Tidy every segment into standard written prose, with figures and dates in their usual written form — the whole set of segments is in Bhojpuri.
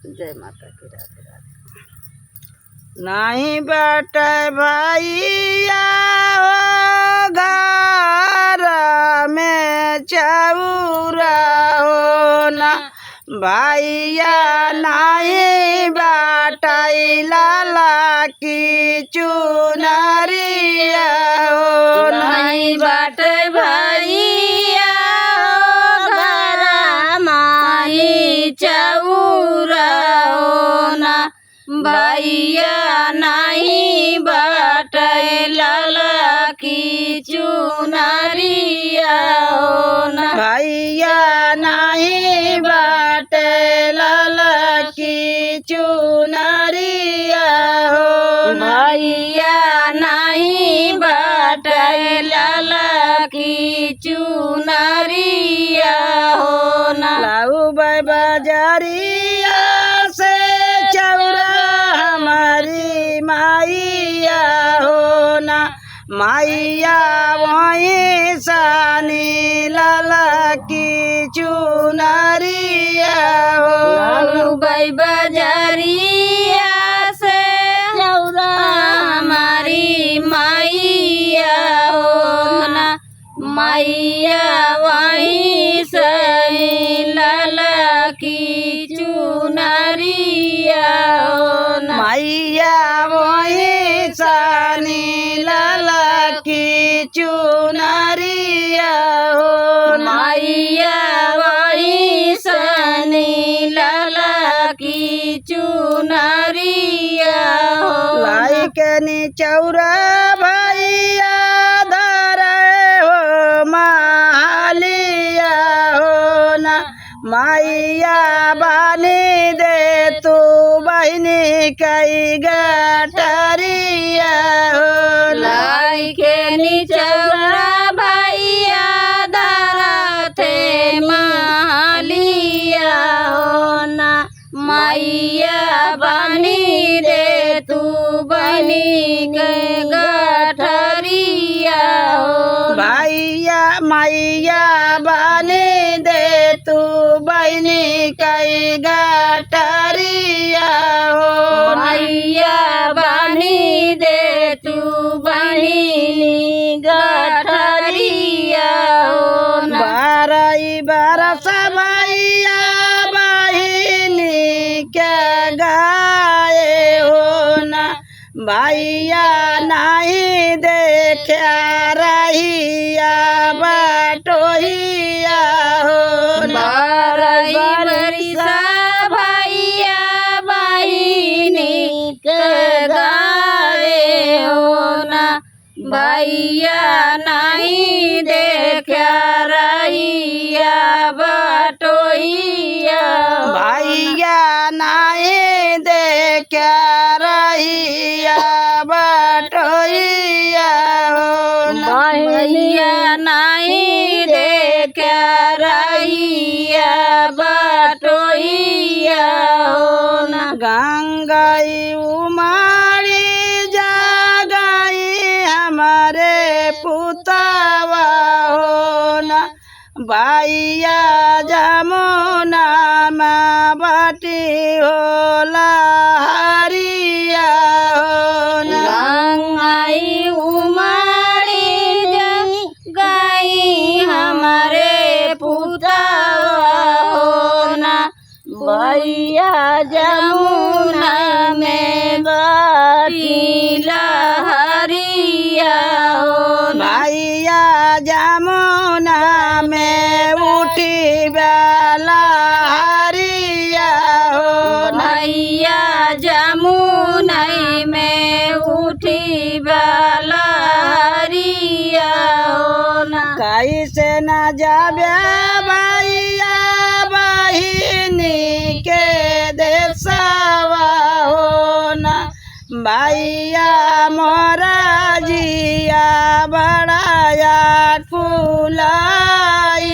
जय माता की। राधे राधे। नहीं बाटे भैया हो घर में चौरा हो ना, भैया नहीं बाटे लाला की चुनरिया हो, नहीं बाटे भैया हो घर माई चौरा हो ना, भैया नहीं बाटे लाला की चुनरिया हो ना, भैया नहीं बाटे लाला की चुनरिया हो, भैया नहीं बाटे लाला की चुनरिया हो ना। लाऊ बाजारिया से चौरा हमारी माइया हो ना, माइया वहीं सानी लाला की चुनरिया हो, बाजारिया से चौरा हमारी माइया हो ना, माइया वहीं से लाला की चुनरिया हो ना, माइया वहीं सानी लाला की चुनरिया हो, माइया वहीं सानी लाला की चुनरिया हो। लाई के नी चौरा भैया धरे हो मालिया हो ना, माइया बानी दे तू बहनी कई गठरिया हो, लाई के नी चौरा भैया धरा थे मालिया हो ना, माइया बानी दे तू बहनी के गठरिया हो, भैया माइया बानी दे तू बहनी कई गठरिया हो, भैया बानी दे तू बहनी गठरिया हो ना। बारह बरस भैया बहिनी के गाए हो ना, भैया नहीं देखा रहिया बटोहिया हो, बारह बरस भैया बहिनी के गाए हो ना, भैया नहीं देखा रहिया बटोहिया, भैया नहीं देखा रहिया बटोहिया हो, भैया नहीं देखा रहिया बटोहिया हो ना। गंगाई उमारी जा गई हमारे पुतावा हो ना, भैया जमुना में बाटी हो लहरिया हो ना, गंगाई उमारी गई हमारे पुतावा हो ना, भैया जमुना में बाटी लहरिया हो, भैया जमुना में उठी बेला हरिया हो, भैया जमुना में उठी बेला हरिया हो ना। कैसे न जाबे भैया बहिनी के देशवा हो ना, भैया मोरा जिया बड़ाया फुलाई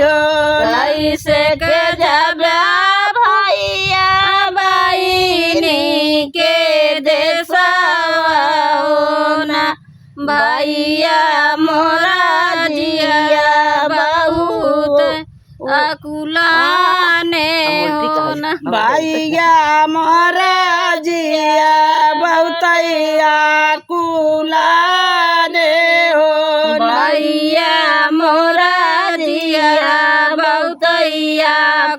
हो, कैसे के जाबे भैया बहिनी के देशवा हो ना, भैया मोरा जिया बहुत अकुलाने हो ना, भाई भैया मोरा जिया बहुतैया कुलाने हो भैया मोरा जिया बहुतैया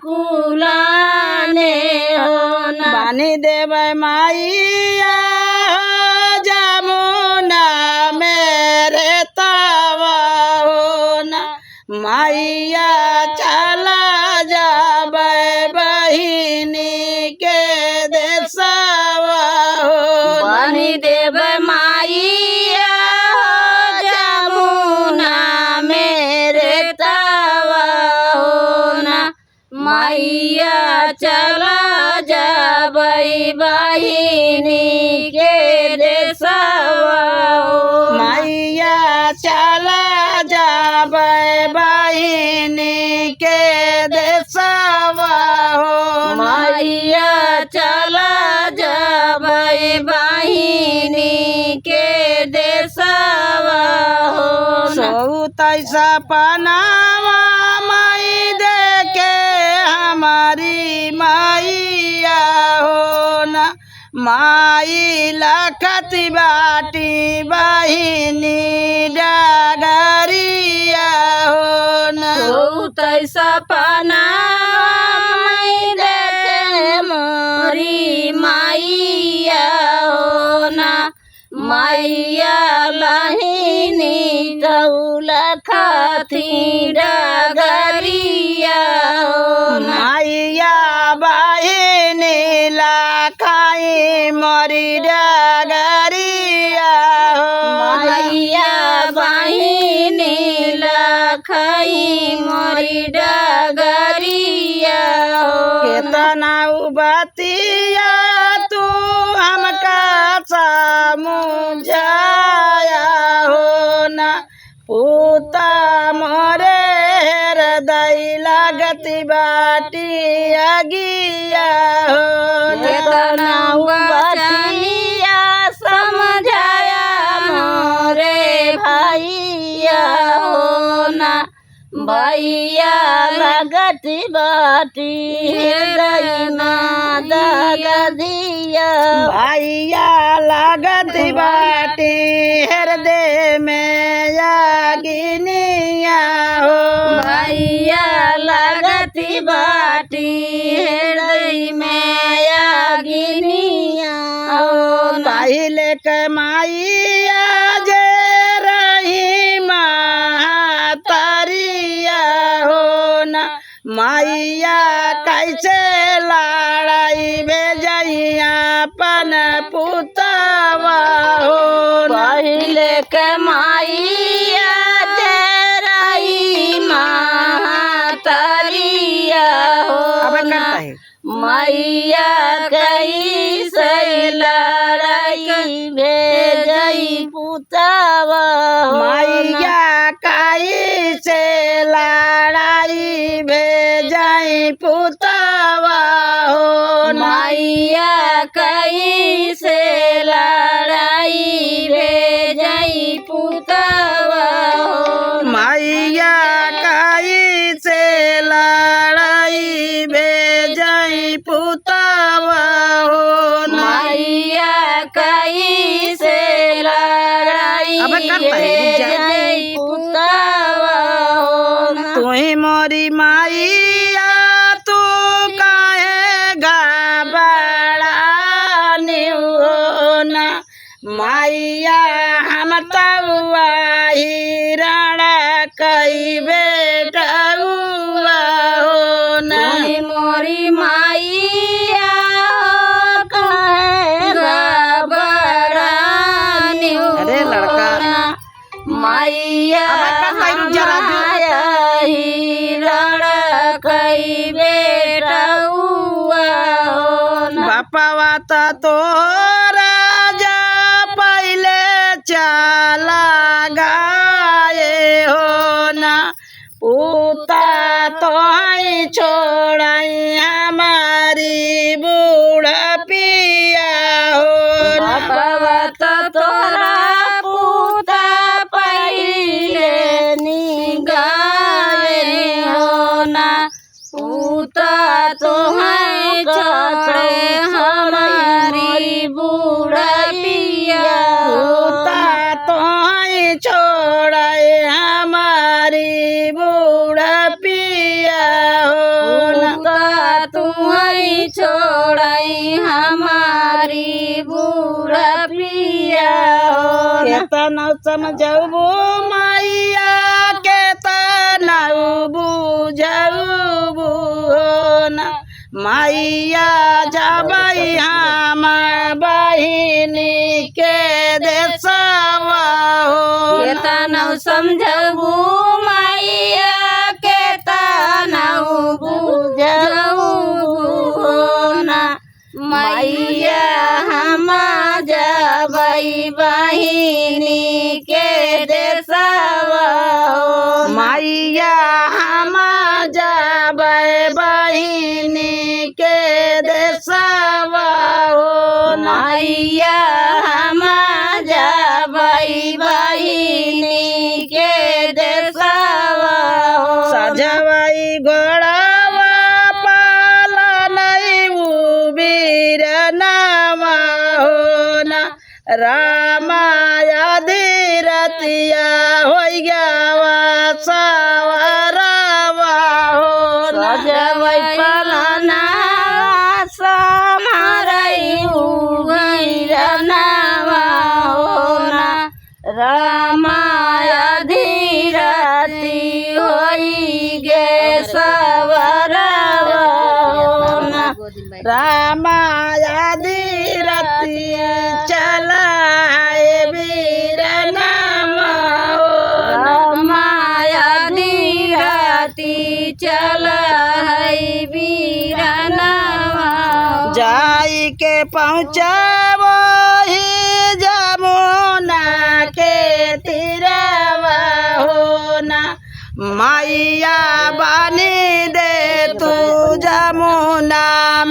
कुलाने हो बानी देवे माइया जमुना मेरे तवा हो ना माइया चला जाबे बहिनी के देशवा हो बानी देवे माइया जमुना मेरे तवा हो ना माइया चला जाबे बहिनी के देशवा हो माइया चला जाबे बहिनी के देशवा हो माइया चला जाबे बहिनी के देशवा हो सौतैसा पनावा माई देखे हमारी माइया हो ना माई लखती बाटी बहिनी डगरिया हो ना सौतैसा पनावा माई देखे मोरी माइया हो ना माइया बहिनी कौला खाती डगरिया हो माइया बहिनी लाखाई मोरी डगरिया हो माइया बहिनी लाखाई मोरी डगरिया हो केतना उबतिया तू हमका समझाया हो ना पूता मोरे हृदय लागती बाटी अगिया हो केतना उबतिया समझाया मोरे भैया हो ना भैया लगती बाटी हृदय में दगदिया भैया लगती बाटी हृदय में अग्निया हो भैया लगती बाटी हृदय में अग्निया हो पहले के माइया जे रही महातरिया हो ना माइया कैसे लड़ाई भेजैया पन पुतवा हो पहले के माइया जे रही महातरिया हो ना मैया कैसे लड़ाई भेजई पुतवा मैया कैसे लड़ाई भेजई पुतवा हो मैया कैसे लड़ाई भेजई पुतवा हो मैया कैसे लड़ाई भेजई पुतवा हो मैया कैसे लड़ाई भेजई पुतवा हो तुही मोरी माइया तू काहे घबरानी हो ना माइया हम तवा हिरण कई बेटा हुआ हो ना मोरी माइया काहे घबरानी हो लड़का माइया हिरण कई बेटा हुआ हो बापा तो राजा पहले चला गाए हो ना पूता तो छोड़ाई हमारी बूढ़ा पिया हो बाबा तो तोरा पूता पहले निगाहे हो ना पूता तो है तना समझबू मैया के तना बुझबू ना मैया जबई हम बहिनी के देशवा हो तना समझबू मैया के तना बुझबू ना मैया हम जबई बहिनी के देशवा हो मैया हम जबै बहिनी के देशवा हो मैया हम जबई बहिनी के देशवा हो सजवई घोड़ावा पालनई उबीर नामा हो ना रामाया धीरतिया हो गवा सवरवा हो ना सजवई पलना समारई उगैरनावा हो ना रामाया धीरती होई गे सवरवा हो ना रामाया धीरति चला वीर नामा हो रामाया धीरती चल है वीरनावा जाई के पहुँचावो ही जमुना के तीरवा हो ना मैया बनी दे तू जमुना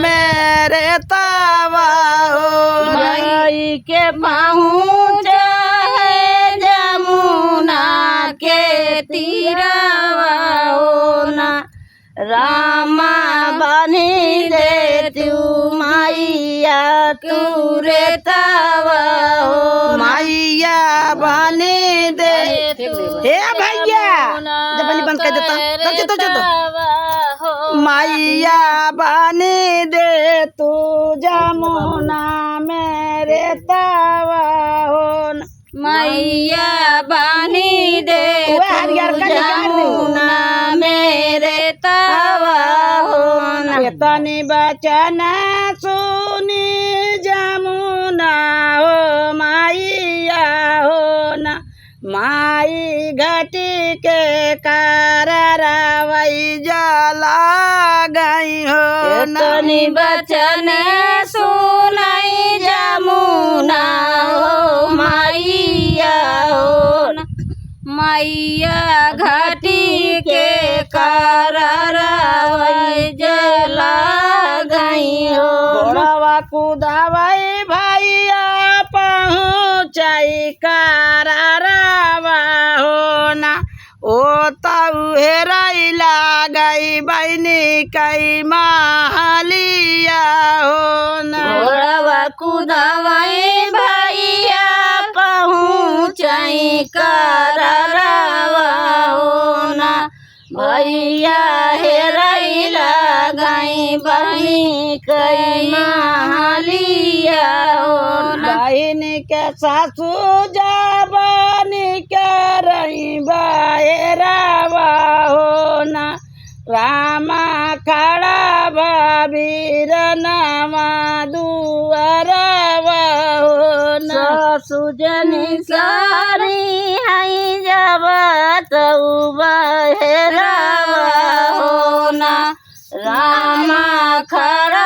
मेरे तावा हो मई के पहुँच है जमुना के तीरवा हो ना रामा बनी दे तू मैया तू रे तवा हो मैया बनी दे हे भैया जब बंद कर देता तो मैया बनी दे तू जमुना मेरे तावा हो मैया बनी दे वह हरियर का निकाल दे। जमुना मेरे तवा हो ना तनी बचन सुनी जमुना हो मैया हो ना माई घटी के कारवई जला गई हो ना तनी बचन सुनाई जमुना हो मैया हो ना मैया घाटी के कारवई जला गई हो घोड़वा कुदावई भैया पहुँचाई कारवा हो ना ओ तऊ हेरैला गई बहनी कई महलिया हो ना घोड़वा कुदवई भैया पहुँचाई कारवा हो ना भैया हेरैला गई बही कई महलिया हो ना बहनी के सासू जबानी के रही बहेरावा हो ना रामा खड़ा बीर नामा दुआरवा हो ना सुजनी सारी हई जब तऊ बहेरावा हो ना रामा खड़ा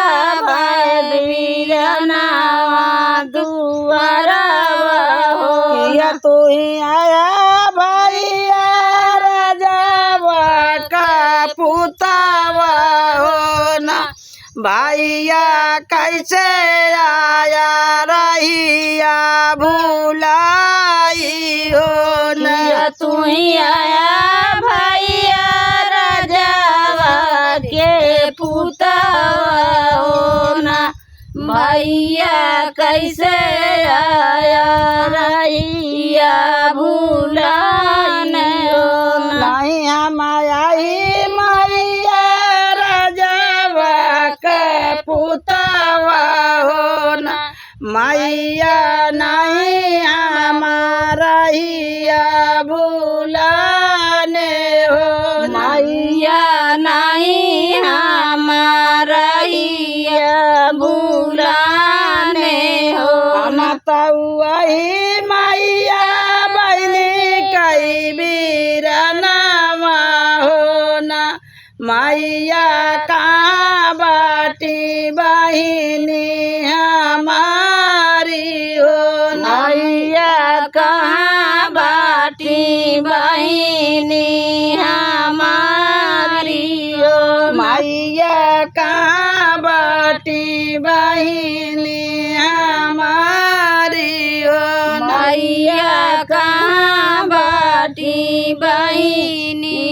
वीरनावा दुआरवा हो या तू ही आया भैया राजावा का पुतावा हो ना भैया कैसे आया रहिया भूलाई हो ना या तू ही आया भैया राजावा के पुतावा हो ना भैया कैसे आया रैया भूलान हो ना नहीं हम आई मैया राजावा का पुतावा हो ना मैया नहीं हमारा रहिया भूलाने हो मैया नहीं हमारा भूलाने हो हम तो वही मैया बहनी कई बीरनामा हो ना मैया कहाँ बाटी बहिनी हमारी हो ना मैया कहाँ बाटी बहिनी हमारी हो मैया कहाँ बाटी बहिनी हमारी हो मैया कहाँ बाटी बहिनी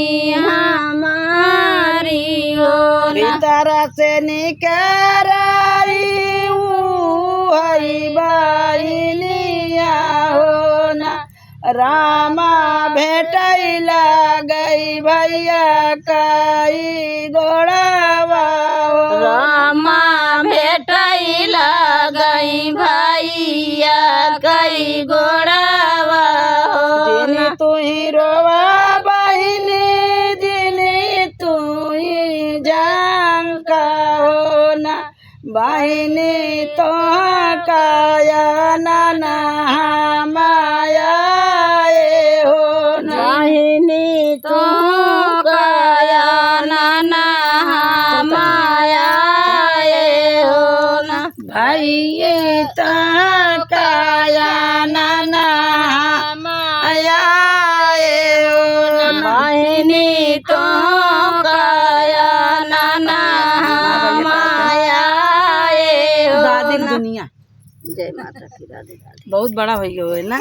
हमारी हो भीतर से निकर बहिनिया हो ना रामा भेटैला गई भैया कई गोड़ावा हो रामा भेटैला गई भैया कई गोड़ावा हो जिनी तू ही रोवा बहिनी जिनी तू ही जानका हो ना बहिनी तो काया नाना माया हो ना बहिनी तो काया नाना माया हो ना भाई तो काया नाना माया हो ना बहिनी तो काया नाना माया हो दादी दुनिया जय माता की राधे राधे बहुत बड़ा हो गया है ना।